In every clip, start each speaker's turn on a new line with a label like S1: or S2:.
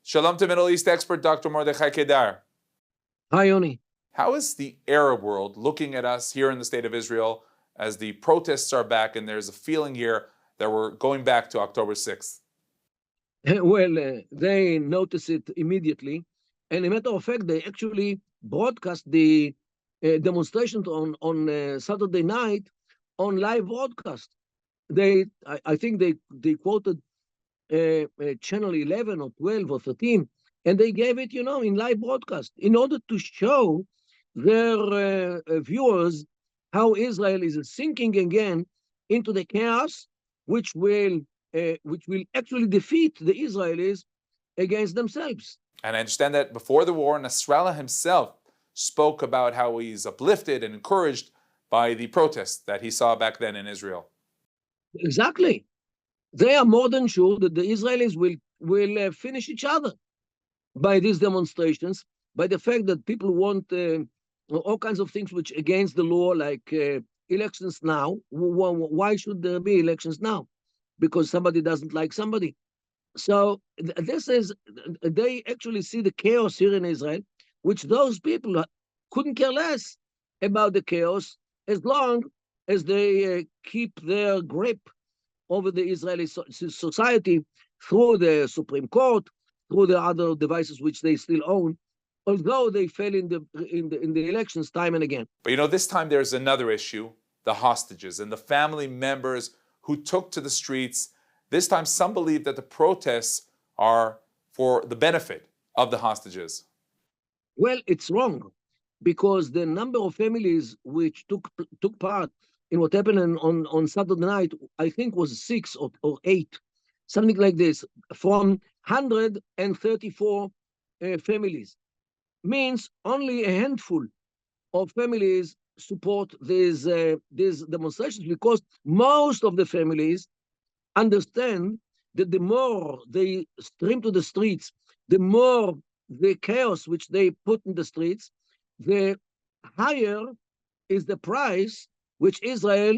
S1: Shalom to Middle East expert Dr. Mordechai Kedar.
S2: Hi, Yoni.
S1: How is the Arab world looking at us here in the state of Israel as the protests are back and there's a feeling here that we're going back to October 6th?
S2: Well, they notice it immediately. And a matter of fact, they actually broadcast the demonstrations on Saturday night on live broadcast. I think they quoted channel 11 or 12 or 13, and they gave it, in live broadcast in order to show their viewers how Israel is sinking again into the chaos, which will actually defeat the Israelis against themselves.
S1: And I understand that before the war, Nasrallah himself spoke about how he's uplifted and encouraged by the protests that he saw back then in Israel.
S2: Exactly. They are more than sure that the Israelis will finish each other by these demonstrations, by the fact that people want all kinds of things which against the law, like elections now. Why should there be elections now? Because somebody doesn't like somebody. So they actually see the chaos here in Israel, which those people couldn't care less about the chaos as long as they keep their grip over the Israeli society through the Supreme Court, through the other devices which they still own, although they fail in the elections time and again.
S1: But this time there's another issue, the hostages and the family members who took to the streets. This time some believe that the protests are for the benefit of the hostages.
S2: Well, it's wrong, because the number of families which took part in what happened on Saturday night, I think was 6 or 8, something like this, from 134 families. Means only a handful of families support these demonstrations, because most of the families understand that the more they stream to the streets, the more the chaos which they put in the streets, the higher is the price which Israel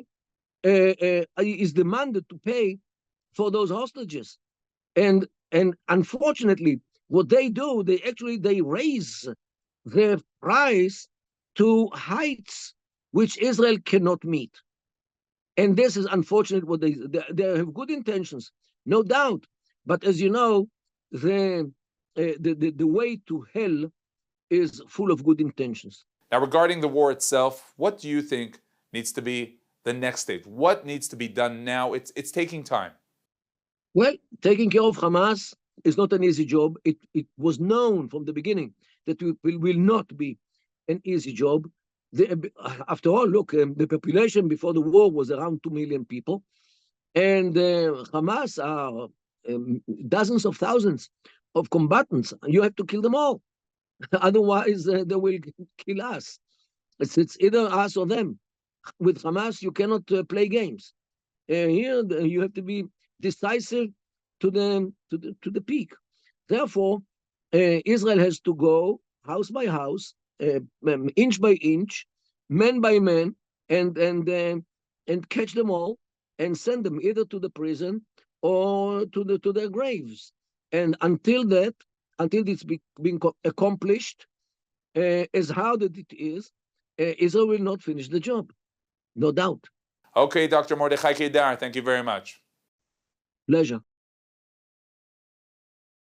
S2: is demanded to pay for those hostages. And unfortunately, what they do, they raise the price to heights which Israel cannot meet. And this is unfortunate. What they have good intentions, no doubt. But as you know, the way to hell is full of good intentions.
S1: Now, regarding the war itself, what do you think needs to be the next stage? What needs to be done now? It's taking time.
S2: Well, taking care of Hamas is not an easy job. It was known from the beginning that it will not be an easy job. After all, look, the population before the war was around 2 million people, and Hamas are dozens of thousands of combatants. You have to kill them all. Otherwise, they will kill us. It's either us or them. With Hamas, you cannot play games. Here, you have to be decisive to the peak. Therefore, Israel has to go house by house, inch by inch, man by man, and catch them all and send them either to the prison or to their graves. And until it's being accomplished, as hard as it is, Israel will not finish the job, no doubt.
S1: Okay, Dr. Mordechai Kedar, thank you very much.
S2: Pleasure.